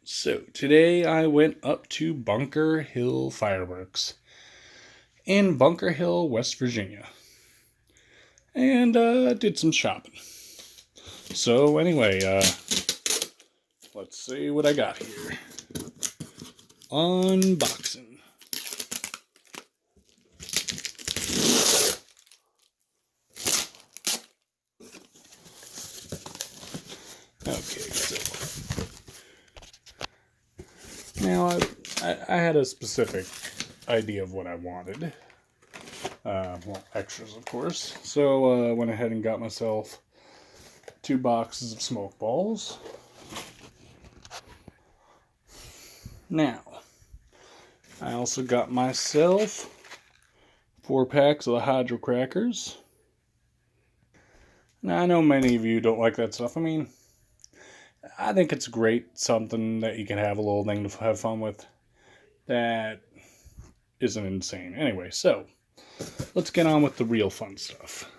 So today I went up to Bunker Hill Fireworks in Bunker Hill, West Virginia, and did some shopping. So anyway, let's see what I got here. Unboxing. Okay, so now I had a specific idea of what I wanted. Well, extras, of course. So I went ahead and got myself 2 boxes of smoke balls. Now, I also got myself 4 packs of the Hydro Crackers. Now, I know many of you don't like that stuff. I mean, I think it's great, something that you can have a little thing to have fun with that isn't insane. Anyway, so let's get on with the real fun stuff.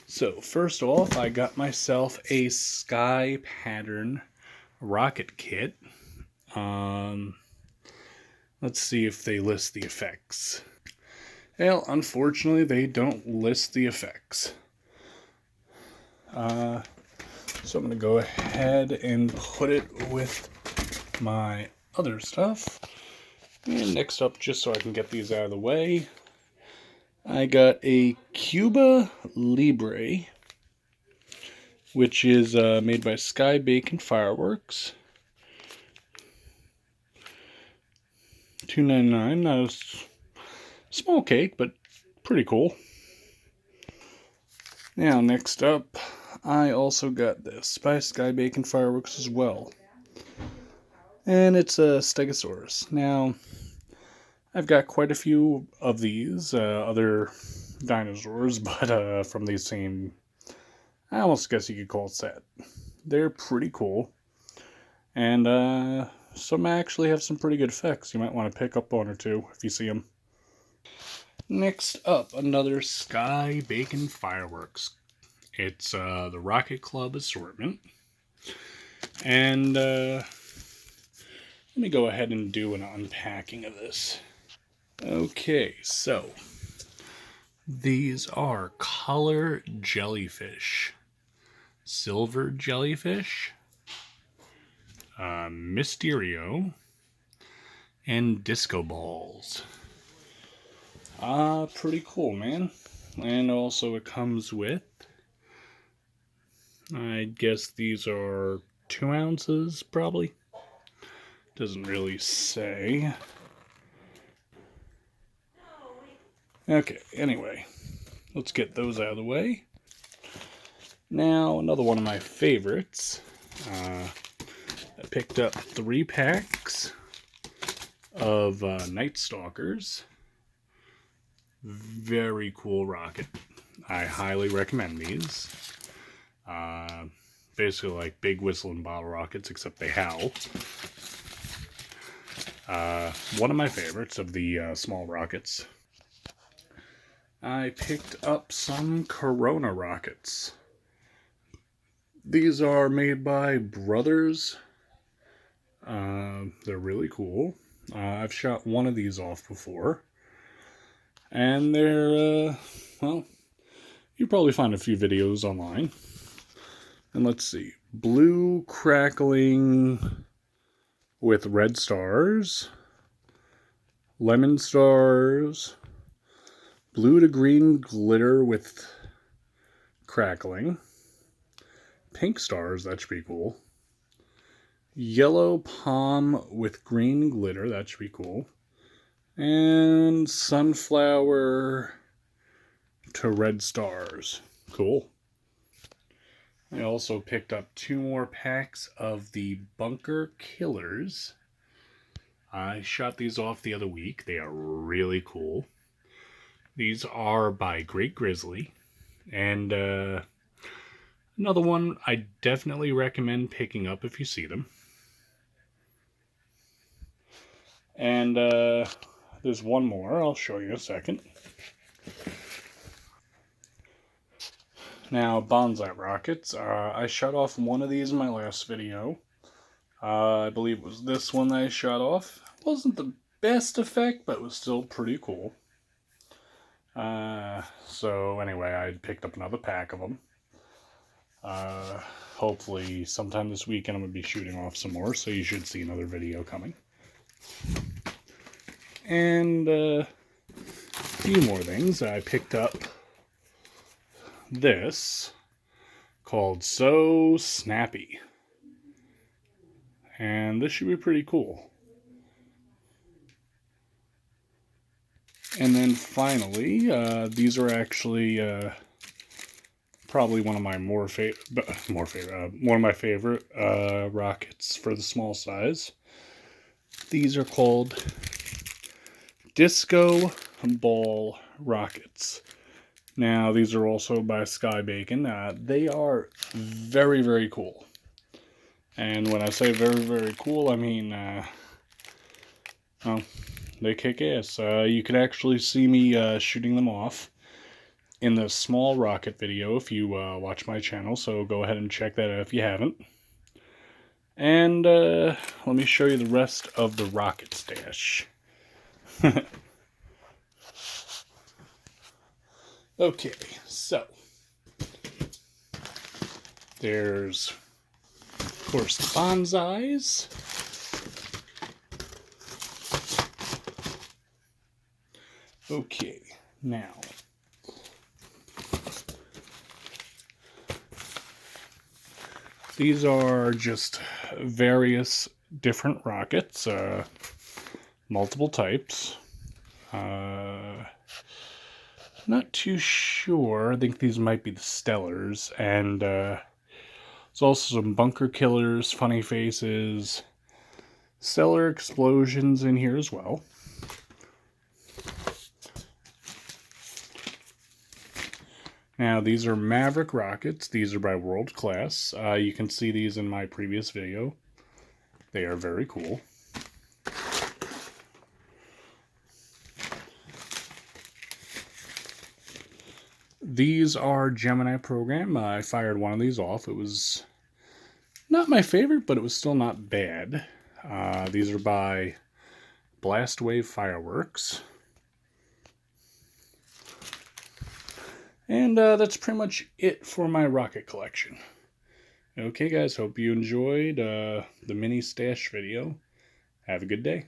So, first off, I got myself a Sky Pattern rocket kit. Let's see if they list the effects. Well, unfortunately, they don't list the effects. So I'm going to go ahead and put it with my other stuff. And next up, just so I can get these out of the way, I got a Cuba Libre, which is made by Sky Bacon Fireworks. $2.99. Not a small cake, but pretty cool. Now, next up, I also got this by Sky Bacon Fireworks as well. And it's a Stegosaurus. Now, I've got quite a few of these other dinosaurs, but from the same, I almost guess you could call it set. They're pretty cool. And some actually have some pretty good effects. You might want to pick up one or two if you see them. Next up, another Sky Bacon Fireworks. It's the Rocket Club assortment. And let me go ahead and do an unpacking of this. Okay, so these are color jellyfish. Silver jellyfish, Mysterio, and disco balls. Pretty cool, man. And also it comes with, I guess these are 2 ounces, probably. Doesn't really say. Okay, anyway, let's get those out of the way. Now, another one of my favorites. I picked up 3 packs of Night Stalkers. Very cool rocket. I highly recommend these. Basically like big whistling bottle rockets, except they howl. One of my favorites of the small rockets. I picked up some Corona rockets. These are made by Brothers. They're really cool. I've shot one of these off before. And they're, well, you'll probably find a few videos online. And let's see. Blue crackling with red stars. Lemon stars. Blue to green glitter with crackling. Pink stars, that should be cool. Yellow palm with green glitter, that should be cool. And sunflower to red stars. Cool. I also picked up 2 more packs of the Bunker Killers. I shot these off the other week. They are really cool. These are by Great Grizzly. And another one I definitely recommend picking up if you see them. And there's one more. I'll show you in a second. Now, bonsai rockets. I shot off one of these in my last video. I believe it was this one that I shot off. It wasn't the best effect, but it was still pretty cool. So anyway, I picked up another pack of them. Hopefully sometime this weekend I'm going to be shooting off some more, so you should see another video coming. And a few more things. I picked up this called So Snappy. And this should be pretty cool. And then finally, these are actually probably one of my one of my favorite rockets for the small size. These are called Disco Ball rockets. Now, these are also by Sky Bacon. They are very, very cool. And when I say very, very cool, I mean, well, they kick ass. You can actually see me shooting them off in the small rocket video if you watch my channel, so go ahead and check that out if you haven't. And let me show you the rest of the rocket stash. Okay, so there's, of course, the bonsais. Okay, now these are just various different rockets, multiple types. Not too sure. I think these might be the Stellars, and there's also some Bunker Killers, Funny Faces, Stellar Explosions in here as well. Now, these are Maverick rockets. These are by World Class. You can see these in my previous video. They are very cool. These are Gemini program. I fired one of these off. It was not my favorite, but it was still not bad. These are by Blast Wave Fireworks. And that's pretty much it for my rocket collection. Okay, guys, hope you enjoyed the mini stash video. Have a good day.